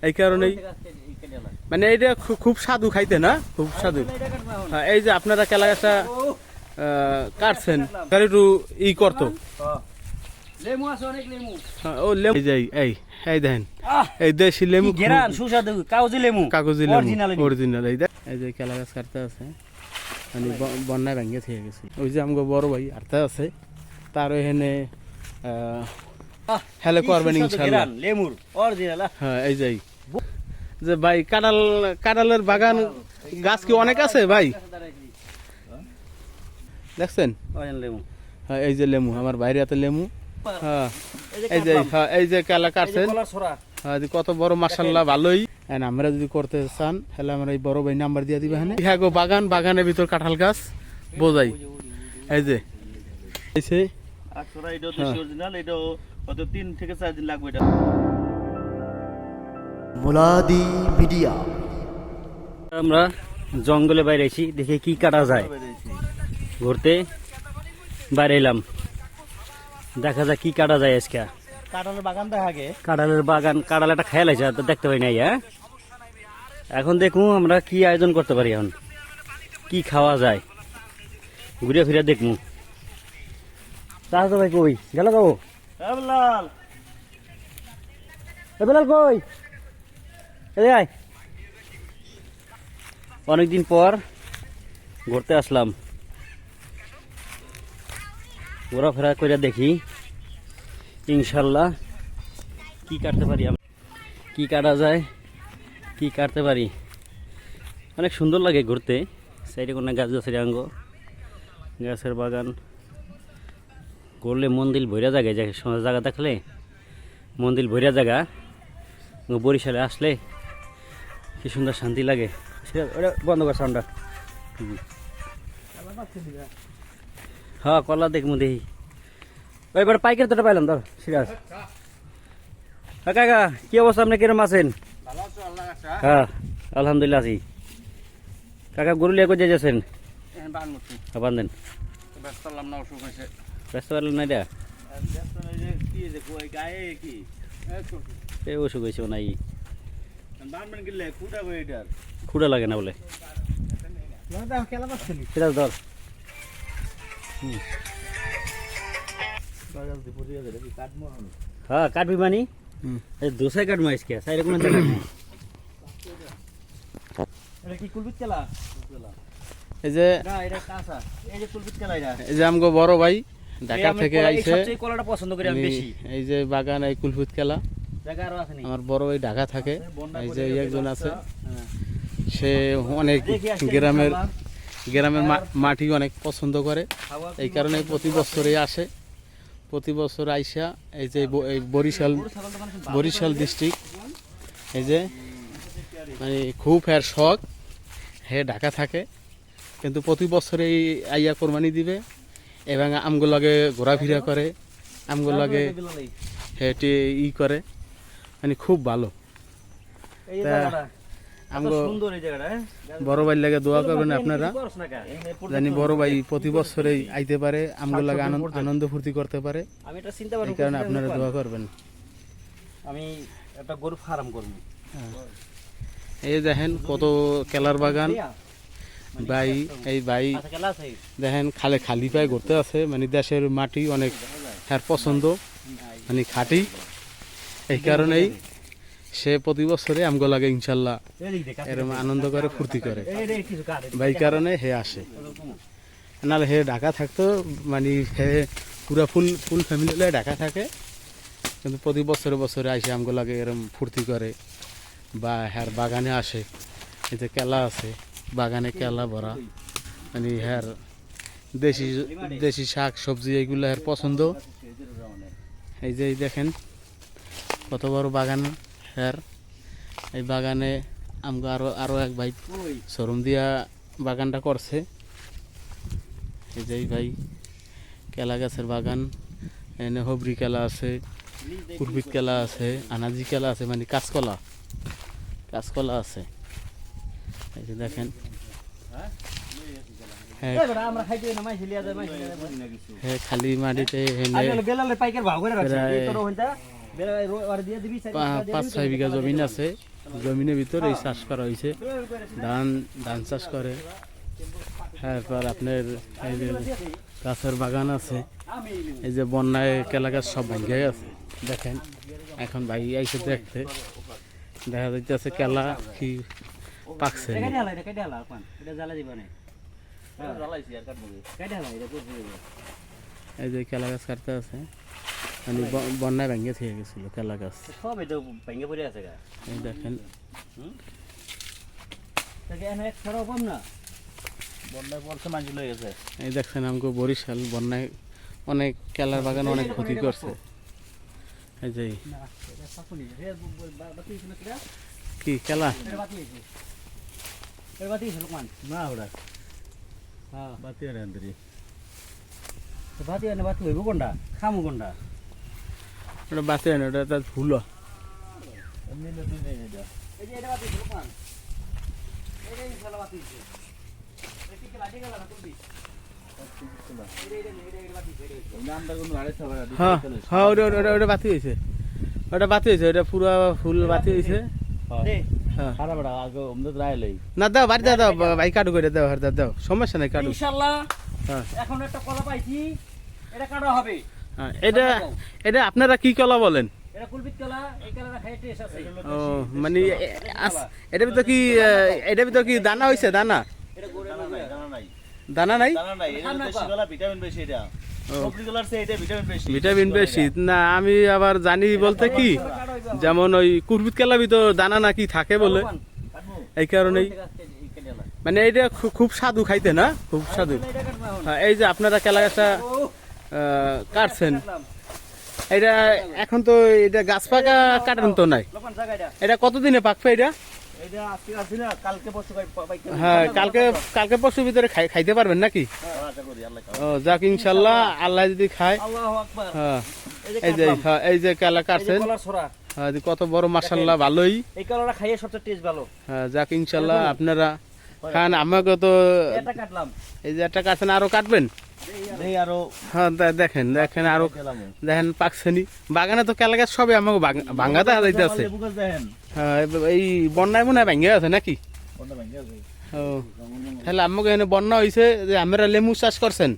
এই কারণেই মানে এইটা খুব স্বাদু খাইতে না, খুব স্বাদু। এই যে আপনারা কেলা গাছটা কাটছেন তাহলে একটু ই করতো লেমু আছে অনেক লেমু। ও লেমু এই দেখেন এই দেশি লেমু ঘেরান সুস্বাদু কাগজি লেমু, কাগজি লেমু অরিজিনাল। এই যে কেলা গাছ কাটতে আছে মানে বন্যায় ভেঙে থেকে গেছে। ওই যে আমাকে বড় ভাই আরতে আছে তার এখানে হেলে করবেন ইনশাআল্লাহ লেমুর অরিজিনাল। হ্যাঁ এই যে ভাই কাঁঠালের বাগান গাছ কি অনেক আছে ভাই দেখছেন? লেমু হ্যাঁ এই যে লেমু আমার বাইরে এত লেমু। হ্যাঁ এই যে কেলা কাটছেন কত বড় মাশাআল্লাহ ভালোই। আমরা যদি করতে চান তাহলে আমরা এই বড় ভাই নাম্বার দিয়ে দিবে হ্যাঁ গো বাগানের ভিতর কাঁঠাল গাছ বোঝাই। এই যে মুলাদি মিডিয়া। আমরা জঙ্গলে বাইরে আছি, দেখে কি কাটা যায়। ঘুরতে বাইরে এলাম, দেখা যায় কি কাটা যায় আজকে। কাঁঠালের বাগান দেখা গে কাঁঠালের বাগান, কাঁঠাল একটা খেয়াল আছে দেখতে পাই নাই। হ্যাঁ এখন দেখুন আমরা কি আয়োজন করতে পারি, এখন কি খাওয়া যায় ঘুরে ফিরে দেখবো। তাহলে ভাই কই গেল গো বেলাল কই? অনেকদিন পর ঘুরতে আসলাম, ঘোরাফেরা করে দেখি ইনশাল্লাহ কি কাটতে পারি, কি কাটা যায়, কি কাটতে পারি। অনেক সুন্দর লাগে ঘুরতে, সাইডে কোনো গাছ গাছের আঙ্গ গাছের বাগান করলে মন্দির ভৈরা জায়গায় জায়গা থাকলে মন্দির ভৈরা জায়গা বরিশালে আসলে কি সুন্দর শান্তি লাগে। ওটা বন্ধ কর সাউন্ডটা। হ্যাঁ কলা দেখবো দেখি। এবার পাইকারি তোটা পাইলাম ধর সিরাজ। হ্যাঁ কাকা কি অবস্থা, আপনি কিরম আছেন? হ্যাঁ আলহামদুলিল্লাহ আছি। কাকা গরু লিয়ে কোথায় যাচ্ছেন? বান্ধেন ব্যস্ত পারলাম না এটা অসুখ হয়েছে নাই খুঁড়া লাগে না বলে সিরাজ ধর। হ্যাঁ কাটবি মানি দোসাই কাটবো আজকে সাইড কোনো এই যে আমগো বড় ভাই ঢাকা থেকে আইছে পছন্দ করি আমি বেশি। এই যে বাগান এই কুলফুত কেলা আমার বড় ভাই ঢাকা থাকে। এই যে একজন আছে সে অনেক গ্রামের মাটি অনেক পছন্দ করে, এই কারণে প্রতি বছরই আসে। প্রতি বছর আইসা এই যে বরিশাল ডিস্ট্রিক্ট এই যে মানে খুব এর শখ, হে ঢাকা থাকে কিন্তু প্রতি বছরেই আইয়া কোরবানি দিবে এবং আমগুলো লাগে ঘোরাফেরা করে, আমগুলো লাগে হেঁটে ই করে, মানে খুব ভালো। বড় ভাই লাগে দোয়া করবেন আপনারা, জানি বড় ভাই প্রতি বছরেই আইতে পারে, আমগুলো লাগে আনন্দ ফুর্তি করতে পারে, এই কারণে আপনারা দোয়া করবেন। আমি একটা গরু ফার্ম করব। এই দেখেন কত কেলার বাগান ভাই, এই ভাই দেখেন খালি পায়ে ঘুরতে আছে, মানে দেশের মাটি অনেক হ্যার পছন্দ, মানে খাঁটি, এই কারণেই সে প্রতি বছরে আমগো লাগে ইনশাল্লাহ এরকম আনন্দ করে ফুর্তি করে, ভাই কারণে হে আসে। নাহলে হে ঢাকা থাকতো, মানে হে পুরা ফুল ফ্যামিলি ঢাকা থাকে, কিন্তু প্রতি বছরে আসে আমগো লাগে এরকম ফুর্তি করে বা হ্যার বাগানে আসে। এই যে কেলা আছে বাগানে কেলা ভরা, মানে হ্যার দেশি শাক সবজি এইগুলো হ্যার পছন্দ। এই যে কত বড় বাগান হ্যার, এই বাগানে আমগো আরো এক ভাই শোরুম দিয়া বাগানটা করছে। এই যে ভাই কেলা গাছের বাগান, এনে হবরি কেলা আছে, কুরবিট কেলা আছে, আনাজি কেলা আছে, মানে কাঁচকলা আছে। এই যে দেখেন খালি মাটিতে 5-6 বিঘা জমিন আছে, জমিনের ভিতরে এই চাষ করা হয়েছে, ধান ধান চাষ করে। তারপর আপনার এই যে গাছের বাগান আছে, এই যে বন্যায় কেলা গাছ সব ভেঙে গেছে দেখেন। এখন ভাই আইসে দেখতে, দেখা যাইতেছে কেলা কি পাকছে। এই যে কেলা গাছ কাটতে আছে, মানে বন্যায় ভেঙে থেকে গেছিল কেলা গাছ সব এটা ভেঙে পড়ে আছে। এই দেখেন না বন্যায় পড়ছে মানুষ লয়ে গেছে। এই দেখছেন আমাকে বরিশাল বন্যায় অনেক কেলার বাগান অনেক ক্ষতি করছে। এই যে কি কেলা না ওরা হ্যাঁ বাতি আনতে বাতি আনে বাতি হইব কোনটা খামু কোনটা ওটা বাঁচে না, ওটা তার ভুল। এমনি নতুন নেই এটা এই যে এটা বাতি লোকমান এই খেলা বাতি আছে এই কি লাঠি গেল না তুমি নামটা কোন আড়াই সবার হ্যাঁ হ্যাঁ ওটা বাতি হয়েছে, ওটা বাতি হয়েছে, ওটা পুরো ফুল বাতি হয়েছে। হ্যাঁ খারাপ আগে অমদত রায় লই না দাও বাড়ি দাও, ভাই কাটু করে দাও, হার দাও, সমস্যা নাই কাটু। ইনশাআল্লাহ হ্যাঁ এখন একটা কলা পাইছি, এটা কাটা হবে। হ্যাঁ এটা এটা আপনারা কি কলা বলেন? এটা কুলবিত কলা, এই কলাটা খাইতে টেস্ট আছে। ও মানে এটার ভিতর কি, এটার ভিতর কি দানা হয়েছে? দানা এটা গোড়া নাই জানা নাই দানা নাই, জানা নাই। এটা বেশি কলা ভিটামিন বেশি, এটা সবজি কলার চেয়ে এটা ভিটামিন বেশি। ভিটামিন বেশি না? আমি আবার জানি বলতে কি, যেমন ওই কুরবিত কেলার ভিতর দানা নাকি থাকে বলে, এই কারণেই মানে এটা খুব স্বাদু খাইতে না, খুব স্বাদু। হ্যাঁ এই যে আপনারা কেলা গাছটা কাটছেন, এটা এখন তো এটা গাছ পাকা কাটান তো নাই, এটা কতদিনে পাকবে এটা? এটা আজকে আসি না, কালকে পরশু পাইতে। হ্যাঁ কালকে পরশুর ভিতরে খাইতে পারবেন নাকি? আশা করি আল্লাহ ও যাক ইনশাল্লাহ, আল্লাহ যদি খায়। আল্লাহু আকবার। হ্যাঁ এই যে কেলা কাটছেন, কলার ছড়া হ্যাঁ কত বড় মাশাআল্লাহ, ভালোই। এই কলাটা খাইয়ে সবচেয়ে টেস্ট ভালো। হ্যাঁ যাক ইনশাল্লাহ আপনারা খান, আমাকে তো এটা কাটলাম, এই যে একটা কাটছেন, আরো কাটবেন। এই আরো হ্যাঁ দেখেন দেখেন আরো দেখেন পাকছেনি। বাগানে তো কেলা গাছ সবে আমাকে ভাঙ্গা দেখা যাইতেছে। হ্যাঁ এই বন্যায় মনে হয় ভাঙ্গে আছে নাকি? ও তাহলে আমাকে এখানে বন্যা হয়েছে যে আমরা লেবু চাষ করছেন,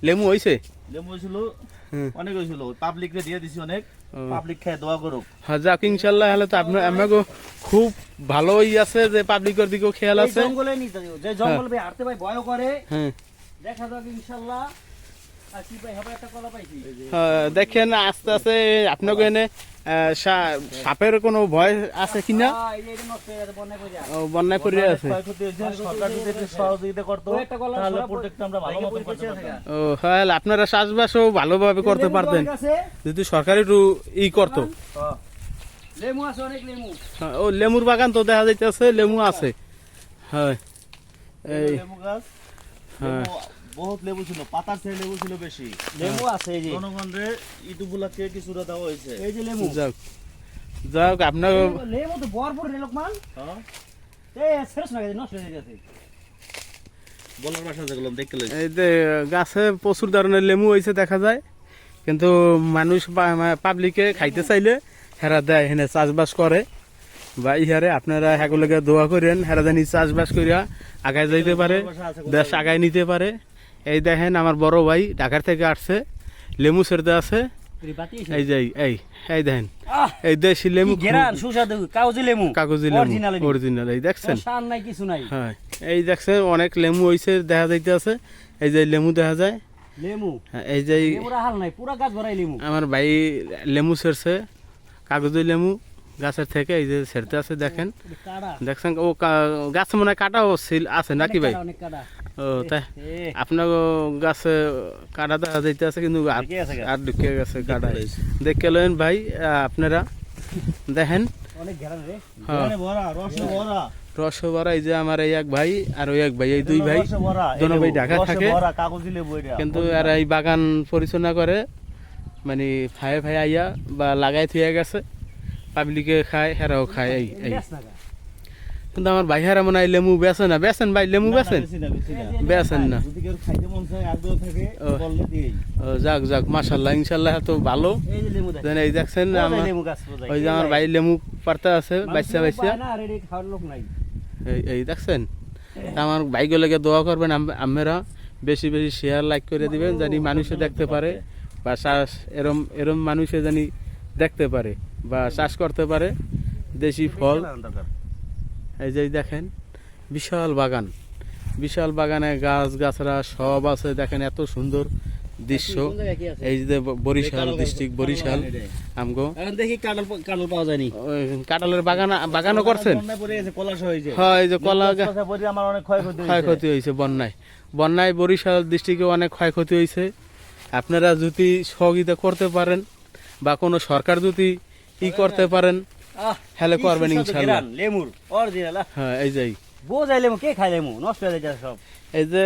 লেবু হয়েছে? লেবু হয়েছিল অনেক, হয়েছিল পাবলিক রে দিয়ে দিছি অনেক, পাবলিক খায় দোয়া করুক। হ্যাঁ যাক ইনশাল্লাহ, হলে তো আপনার আমাকে খুব ভালোই আছে যে পাবলিকের দিকেও খেয়াল আছে। জঙ্গলে নিতে দিও, যে জঙ্গল ভাই হাঁটতে ভাই ভয় করে। হ্যাঁ দেখা যাক ইনশাআল্লাহ। আর কি ভাই হবে, একটা কলা পাইছি। হ্যাঁ দেখেন আস্তে আস্তে আপনাকে এনে সাপের কোনো ভয় আছে কিনা? এই যে এটা নষ্ট হয়ে গেছে, বন্যায় পড়ে যায়। ও বন্যায় পড়ে আছে। সরকার যদি একটু সহযোগিতা করতো তাহলে প্রোটেক্ট আমরা ভালো মতো করতে পারতাম। ও হ্যাঁ আপনারা চাষবাসও ভালোভাবে করতে পারতেন যদি সরকারি একটু করতো। লেমু আছে, অনেক লেমু। হ্যাঁ, ও লেমুর বাগান তো দেখা যাইতেছে, লেমু আছে। হ্যাঁ এই লেমু গাছ, হ্যাঁ বহুত লেবু ছিল, পাতার চেয়ে লেবু ছিল বেশি। লেমু আছে এই যে জনগণের ইটুগুলাকে কিছুটা দেওয়া হয়েছে। এই যে লেমু, যাক যাক আপনার লেমু তো ভরপুর রে লোকমান। হ্যাঁ এই শেষ না, নষ্ট হয়ে গেছে। বলার ভাষা যেগুলো দেখতে লইছে, এই যে গাছে প্রচুর ধরনের লেমু হয়েছে দেখা যায়, কিন্তু মানুষ পাবলিকে খাইতে চাইলে হেরা দেয়, হেনে চাষবাস করে বা ইহারে আপনারা সেগুলোকে দোয়া করেন, হেরা জানি চাষবাস করিয়া আগায় যাইতে পারে, দেশ আগায় নিতে পারে। এই দেখেন আমার বড় ভাই ঢাকার থেকে আসছে, লেমু ছেড়তে আছে। এই যে এই দেখেন এই দেশি লেমু, সুস্বাদু কাগজি লেমু, কাগজি লেমু অরিজিনাল। এই দেখছেন, সার নাই কিছু নাই। হ্যাঁ এই দেখছেন অনেক লেমু হয়েছে দেখা যাইতে আছে। এই যে লেমু দেখা যায়, লেমু এই যে পুরা হাল নাই, পুরা গাছ ভরাই লেমু। আমার ভাই লেমু ছেড়ছে, কাগজি লেমু গাছের থেকে এই যে ছেড়তে আছে দেখেন, দেখছেন ও গাছ মনে হয় কাটাও আছে নাকি ভাই? ও তাই আপনার গাছে কাটা দেখা যাইতে আছে, কিন্তু আর ঢুকে গেছে কাটা। দেখে লেন ভাই আপনারা দেখেন, রস ভরা। এই যে আমার এই এক ভাই আর ওই এক ভাই, এই দুই ভাই, দোনো ভাই ঢাকা থাকে, কিন্তু আর এই বাগান পরিচালনা করে, মানে ফায়ে ফায়ে আইয়া বা লাগাই থুয়ে গেছে, পাবলিকে খায়, হেরাও খায়। এই কিন্তু আমার ভাই হারা মনে হয় লেমু বেচে না, বেচেন ভাই লেমু বেচেন? বেচেন না। যদি কেউ খাইতে মন চায় আগ্রহ থাকে ও। বললে দিই। ও যাক যাক মাশাআল্লাহ ইনশাআল্লাহ তো ভালো। এই যে লেমু দেখেন। এই দেখছেন আমার লেমু গাছ বোঝাই। ওই যে আমার ভাই লেমু পারতে আছে বাচ্চা বাচ্চা, না রেডি খাওয়ার লোক নাই। এই দেখছেন। তা আমার ভাইগুলোকে দোয়া করবেন, আপনারা বেশি বেশি শেয়ার লাইক করে দিবেন জানি মানুষে দেখতে পারে, বা চাষ এরম এরম মানুষে জানি দেখতে পারে বা চাষ করতে পারে দেশি ফল। এই যে দেখেন বিশাল বাগান, বিশাল বাগানে গাছ গাছরা সব আছে, দেখেন এত সুন্দর দৃশ্য। এই যে বরিশাল ডিস্ট্রিক্ট, বরিশাল আমগো। এখন দেখি কাঁঠাল কাঁঠাল পাওয়া যায়নি। ওই কাঁঠালের বাগানও করছেন? বন্যায় পড়ে গেছে, কলাশ হয়েছে। হ্যাঁ এই যে কলা পরে আমার অনেক ক্ষয়ক্ষতি হয়েছে। ক্ষয়ক্ষতি হয়েছে বন্যায়, বন্যায় বরিশাল ডিস্ট্রিক্টে অনেক ক্ষয়ক্ষতি হয়েছে। আপনারা যদি সহযোগিতা করতে পারেন বা কোনো সরকার যদি করতে পারেন হ্যালে কি করবেন সুস্বাদু ইনশাল্লাহ। ঘ্রাণ, লেমুর অরিজিনাল। হ্যাঁ এই যাই বোঝাই লেমু, কে খায় লেমু? নষ্ট হয়ে যায় সব। এই যে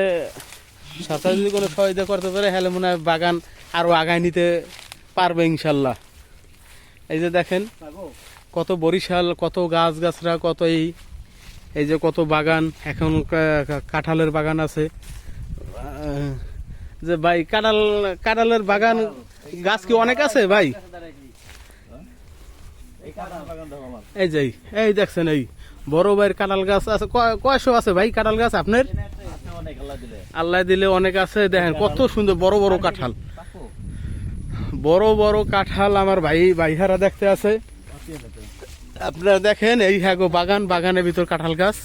সরকার যদি কোনো সহযোগিতা করতে পারে হলে মনে হয় বাগান আরো আগায় নিতে পারবে ইনশাল্লাহ। এই যে দেখেন কত বরিশাল, কত গাছ গাছরা, কত এই যে কত বাগান, এখন কাঁঠালের বাগান আছে। যে ভাই কাঁঠালের বাগান গাছ কি অনেক আছে ভাই? এই যে এই দেখছেন এই বড় ভাইয়ের কাঁঠাল গাছ আছে, কয়শো আছে ভাই কাঁঠাল গাছ আপনার? আল্লাহ দিলে অনেক আছে। দেখেন কত সুন্দর বড় বড় কাঁঠাল, বড় বড় কাঁঠাল আমার ভাইহারা দেখতে আছে। আপনারা দেখেন এই হ্যাঁ গো বাগান, বাগানের ভিতর কাঁঠাল গাছ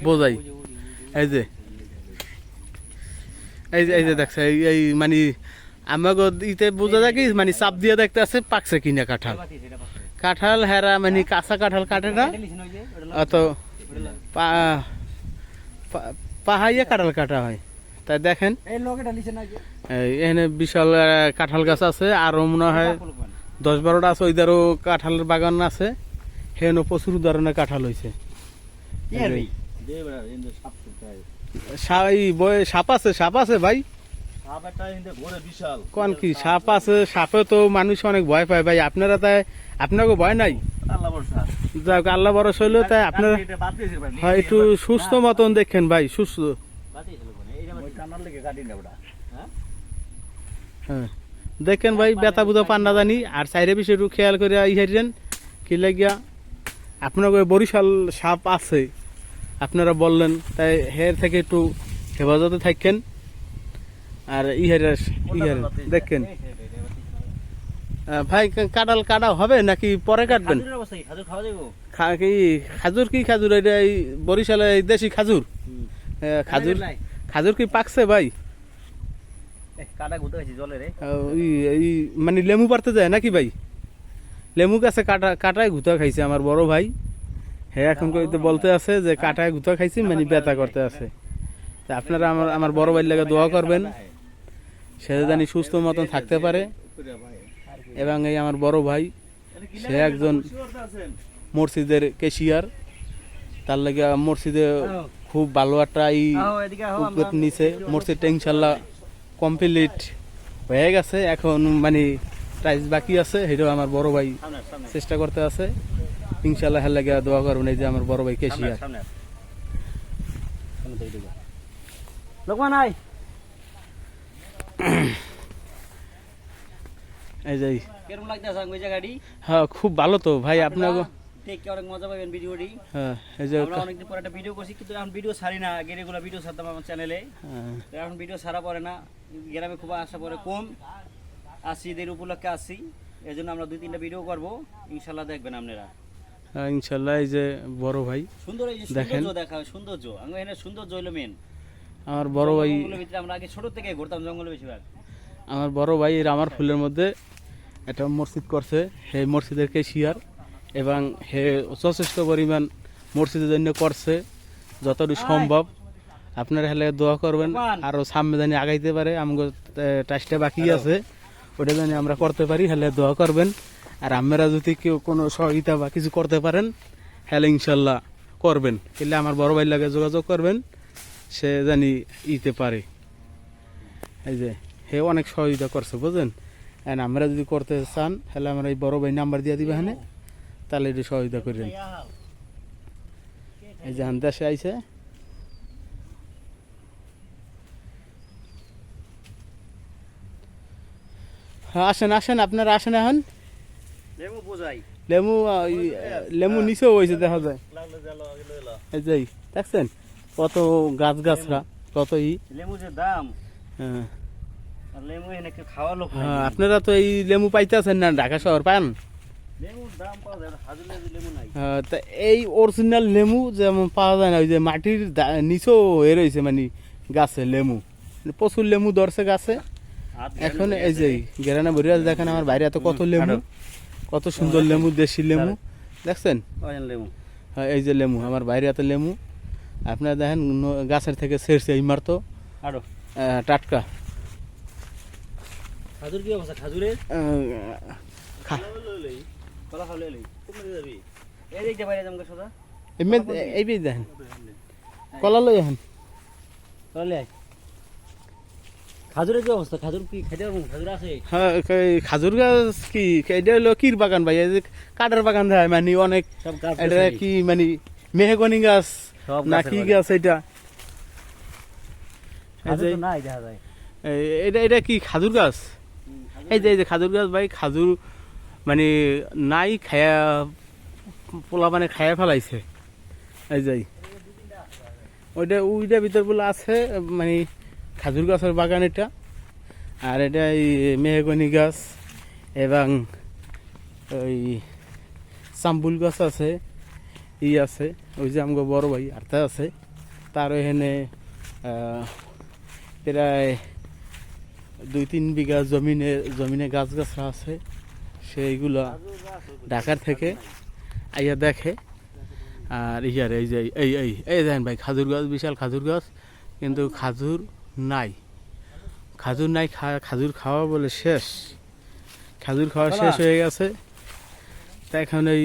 বোঝাই। এই যে এই যে দেখছে এই মানে আমাকে ইতে বোঝা যায় কি মানে চাপ দিয়ে দেখতে আছে পাকছে কিনা কাঁঠাল। কাঁঠাল হেরা মানে কাঁচা কাঁঠাল কাটে না, অত পাহাইয়া কাঁঠাল কাটা হয়। তাই দেখেন এখানে বিশাল কাঁঠাল গাছ আছে, আরো মনে হয় 10-12টা আছে। ওইদারও কাঁঠালের বাগান আছে, সেখানে প্রচুর ধরনের কাঁঠাল হয়েছে। সাপ আছে, সাপ আছে ভাই? কোন কি সাপ আছে? সাপে তো মানুষ অনেক ভয় পায় ভাই, আপনারা তাই আপনাকে ভয় নাই? যাক আল্লাহ বরস হইলো, তাই আপনারা হয় একটু সুস্থ মতন দেখেন ভাই, সুস্থ। হ্যাঁ দেখেন ভাই বেতা বুধা পান্না জানি, আর চাইরে বেশি একটু খেয়াল করে ইহারেন কি লাগিয়া আপনাকে বরিশাল সাপ আছে আপনারা বললেন, তাই হের থেকে একটু হেফাজতে থাকেন। আর ইহারে দেখেন ভাই কাঁঠাল কাটা হবে নাকি পরে কাটবেন? খাজুর কি খাজুর? এটা এই বরিশালে দেশি খাজুর। খাজুর খাজুর কি পাকছে ভাই? মানে লেমু পারতে যায় নাকি ভাই? লেমু গাছে কাটায় ঘুতা খাইছে আমার বড় ভাই। হ্যাঁ এখন বলতে আছে যে কাটায় ঘুতা খাইছি, মানে ব্যথা করতে আছে। তা আপনারা আমার বড় ভাইয়ের লাগে দোয়া করবেন, সে জানি সুস্থ মতন থাকতে পারে। এবং এই আমার বড় ভাই সে একজন মসজিদের ক্যাশিয়ার, তার লাগে মসজিদে খুব ভালো একটা নিচে মসজিদটা ইনশাল্লাহ কমপ্লিট হয়ে গেছে। এখন মানে প্রাইস বাকি আছে, সেটাও আমার বড় ভাই চেষ্টা করতে আছে ইনশাল্লাহ। হের লাগে দোয়া করবেন। এই যে আমার বড় ভাই ক্যাশিয়ার। এই যে হ্যাঁ খুব ভালো তো ভাই আপনার। অনেক মজা পাবেন ভিডিওটি। হ্যাঁ এই যে আমরা অনেকদিন পর একটা ভিডিও করছি, কিন্তু এখন ভিডিও ছাড়ি না। আগে রেগুলার ভিডিও ছাড়তাম আমার চ্যানেলে, এখন ভিডিও ছাড়া পড়ে না। গ্রামে খুব আসা পড়ে কম, আসি ঈদের উপলক্ষে আসি, এই জন্য আমরা 2-3টা ভিডিও করবো ইনশাল্লাহ, দেখবেন আপনারা ইনশাল্লাহ। এই যে বড় ভাই সুন্দর, এই যে সৌন্দর্য দেখা হয়, সৌন্দর্য আমি এখানে সৌন্দর্য হইলো মেন। আমার বড় ভাই, আমরা আগে ছোট থেকে ঘুরতাম জঙ্গলে বেশিরভাগ। আমার বড় ভাই রামার ফুলের মধ্যে একটা মসজিদ করছে, সেই মসজিদের ক্যাশিয়ার, এবং হে যথেষ্ট পরিমাণ মসজিদের জন্য করছে যতটুকু সম্ভব। আপনারা হেলে দোয়া করবেন আরও সামনে জানি আগাইতে পারে। আমাদের টাইসটা বাকি আছে, ওটা জানি আমরা করতে পারি, হেলে দোয়া করবেন। আর আপনারা যদি কেউ কোনো সহযোগিতা বা কিছু করতে পারেন হেলে ইনশাল্লাহ করবেন। এলে আমার বড় ভাইয়ের লাগে যোগাযোগ করবেন, সে জানি ইতে পারে। এই যে হে অনেক সহযোগিতা করছে বুঝলেন। এন্ড আমরা যদি করতে চান তাহলে আমরা এই বড় ভাই নাম্বার দিয়ে দিবে এখানে, তাহলে এটি সহযোগিতা করেন। এই যে দেশে আইছে। হ্যাঁ আসেন আসেন, আপনারা আসেন এখন। লেবু বোঝাই লেমু লেমু নিচেও হয়েছে দেখা যায়। লাগলে জালো আগে লইলা। এই যে দেখছেন কত গাছ গাছরা, কত লেবু যে দাম, হ্যাঁ। আর লেবু এনে কেউ খাওয়া লোক নাই। হ্যাঁ, আপনারা তো এই লেমু পাইতেছেন না, ঢাকা শহর পান। লেবুর দাম পাওয়া যায়, হাজার লেবু নাই। তা এই অরিজিনাল লেমু যেমন পাওয়া যায় না, ওই যে মাটির নিচেও হয়ে রয়েছে মানে গাছে লেমু, প্রচুর লেমু ধরছে গাছে। এখন এই যে গেরানা ভরিয়া দেখেন আমার বাইরে এত কত লেমু, কত সুন্দর লেমু, দেশি লেমু দেখছেন। লেবু হ্যাঁ এই যে লেমু আমার বাইরে এত লেমু, আপনারা দেখেন গাছের থেকে ছেড়ছে এই মারতো আরো টাটকা। খাজুর কি অবস্থা? খাজুরের খা- কলা খাওয়া লই তুমি যাবি এই দিকটা বাইরে যাম সোজা এই বেশ দেখেন কলা লই এখন। চলে খাজুরের কি অবস্থা? খাজুর কি খাইতে পারবো? খাজুর আছে? হ্যাঁ খাজুর গাছ কি এটা হলো কির বাগান ভাই, এই যে কাঠের বাগান দেয় মানে অনেক। সব গাছ এটা কি মানে মেহগনি গাছ সব না কি গাছ এটা? এই যে নাই দেখা যায়। এটা এটা কি খাজুর গাছ? এই যে খাজুর গাছ ভাই, খাজুর মানে নাই খায়া পোলা মানে খায়া ফেলাইছে। এই যে ওইটা ভিতর বলে আছে মানে খাজুর গাছের বাগান এটা। আর এটা এই মেহগনি গাছ এবং ওই চাম্বুল গাছ আছে, আছে ওই যে আমগো বড় ভাই আর্থা আছে, তার এখানে প্রায় 2-3 বিঘা জমিনে গাছ গাছরা আছে। সেইগুলো ঢাকার থেকে আইয়া দেখে। আর ইয়ার এই যে এই দেখেন ভাই খাজুর গাছ, বিশাল খাজুর গাছ, কিন্তু খাজুর নাই। খাজুর খাওয়া বলে শেষ, খাজুর খাওয়া শেষ হয়ে গেছে। তা এখন ওই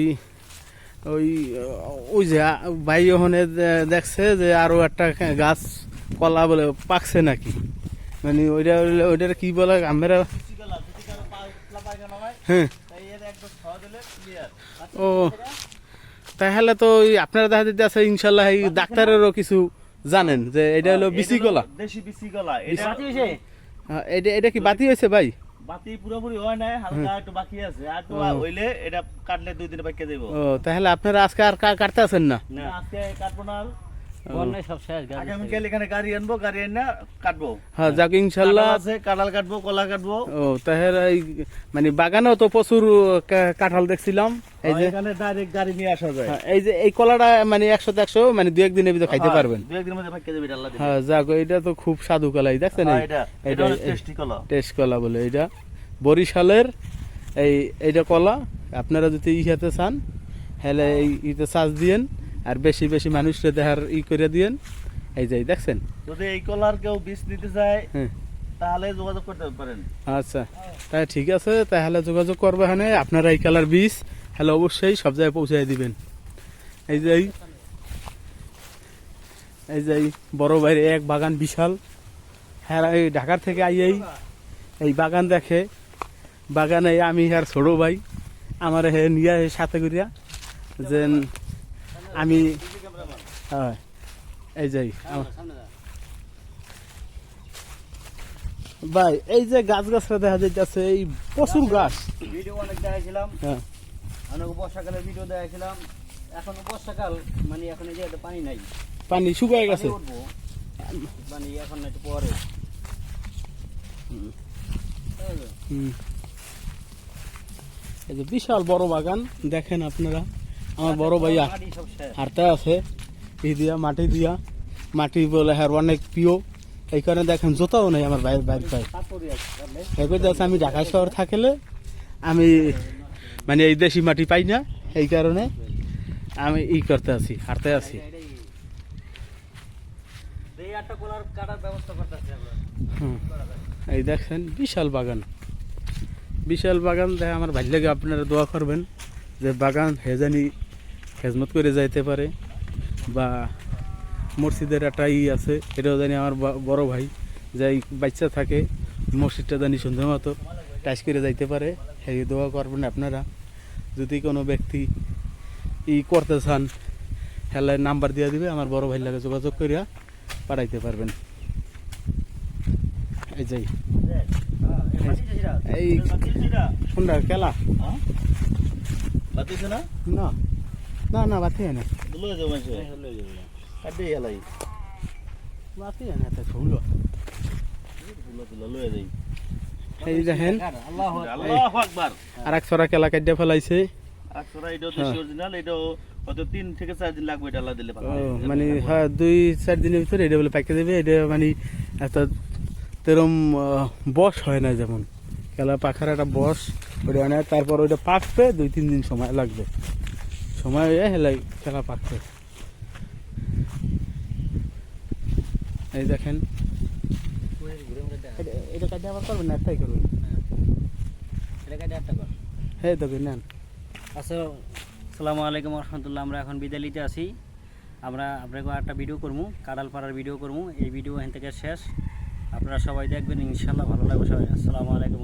ওই যে ভাই ওখানে দেখছে যে আরো একটা গাছ কলা বলে পাকছে নাকি, মানে ওইটার কি বলে আমরা। হ্যাঁ ও তাহলে তো আপনারা দেখা দিতে আছে ইনশাল্লাহ এই ডাক্তারেরও কিছু জানেন যে এটা হলো বিচি কলা, দেশি বিসি কলা। এটা কি বাতি হয়েছে ভাই? বাতি পুরোপুরি হয় নাই, হালকা একটু বাকি আছে। আর তো হইলে এটা কাটলে 2 দিনে বাকি যাবে। ও তাহলে আপনারা আজকে আর কাটতে আছেন না? না আজকে কাটবো না, বন্যায় সব শেষ। আগামীকাল এখানে গাড়ি আনবো, গাড়ি এনে কাটবো। হ্যাঁ যাক ইনশাল্লাহ আছে, কাঁঠাল কাটবো, কলা কাটবো। ও তাহলে মানে বাগানেও তো প্রচুর কাঁঠাল দেখছিলাম। এই যে এখানে ডাইরেক্ট গাড়ি নিয়ে আসা যায়। এই যে এই কলাটা মানে 100-100 মানে 2-1 দিনের ভিতরে খাইতে পারবেন। 2-1 দিনের মধ্যে বাকি যাবে আল্লাহ দিলে। হ্যাঁ যাক এটা তো খুব স্বাদু কলাই দেখছেন। এটা হলো টেস্টি কলা। টেস্ট কলা বলে এটা বরিশালের এইটা কলা। আপনারা যদি ইহাতে চান হলে ইতে চাষ দিয়েন, আর বেশি বেশি মানুষরে দেখার করে দিয়েন। এই যে দেখছেন, যদি এই কলার কেউ বীজ নিতে চায় হ্যাঁ তাহলে যোগাযোগ করতে পারেন। আচ্ছা তাই ঠিক আছে, তাহলে যোগাযোগ করবে। হ্যাঁ আপনারা এই কালার বীজ হলে অবশ্যই সব জায়গায় পৌঁছাই দিবেন। এই যে বড় বাইরে এক বাগান বিশাল। হ্যাঁ এই ঢাকার থেকে এই বাগান দেখে, বাগানে আমি আর ছোট ভাই আমার হে নিয়ে সাথে করিয়া যে আমি এই যাই ভাই এই যে গাছ গাছরা দেখা যাইতেছে, এই প্রচুর গাছ। ভিডিও অনেক দেখাইছিলাম, হ্যাঁ অনেক বর্ষাকালের ভিডিও দেখাইছিলাম। এখন বর্ষাকাল মানে এখন এই যে পানি নাই, পানি শুকায় গেছে। উঠবো পানি এখন একটু পরে। এই যে বিশাল বড় বাগান দেখেন আপনারা। আমার বড় ভাই সব শেষ। হারতে আছে মাটি বলে হ্যাঁ অনেক প্রিয়। এই কারণে দেখেন জোতাও নেই আমার বাইরে পাই। আমি ঢাকা শহর থাকলে আমি মানে এই দেশি মাটি পাই না, এই কারণে আমি করতে আছি, হারতে আছি। এই দেখছেন বিশাল বাগান দেখে আমার ভালো লাগে। আপনারা দোয়া করবেন যে বাগান হেজানি খেজমত করে যাইতে পারে, বা মসজিদের একটা আছে এটাও জানি আমার বড় ভাই যাই বাচ্চা থাকে মসজিদটা জানি সুন্দর মতো টাইস করে যাইতে পারে। এই দোয়া করবেন আপনারা। যদি কোনো ব্যক্তি করতে চান হেলায় নাম্বার দিয়ে দিবে, আমার বড় ভাই লাগে যোগাযোগ করিয়া পাঠাইতে পারবেন। এই যাই এই সুন্দর খেলা না না না বাতি না বাতি না শুনলো এই দেখেন আর এক ছড়া কেলা কাটিয়া ফেলাইছে। মানে হ্যাঁ 2-4 দিনের ভিতরে এটা বলে পাইকে দেবে। এটা মানে একটা তেরম বস হয় না, যেমন খেলা পাখার একটা বস ওটা আনে, তারপর ওইটা পাকবে 2-3 দিন সময় লাগবে, সময় হেলাই খেলা পাকবে। এই দেখেন এটা কাটে আবার করবেন না, একটাই করবেন। হ্যাঁ তবে নেন। আসসালামু আলাইকুম রহমতুল্লাহ। আমরা এখন বিদায় নিতে আসি। আমরা আপনাকে একটা ভিডিও করবো, কাঁড়াল পাড়ার ভিডিও করবো। এই ভিডিও এখান থেকে শেষ। আপনারা সবাই দেখবেন, ইনশাল্লাহ ভালো লাগবে সবাই। আসসালামু আলাইকুম।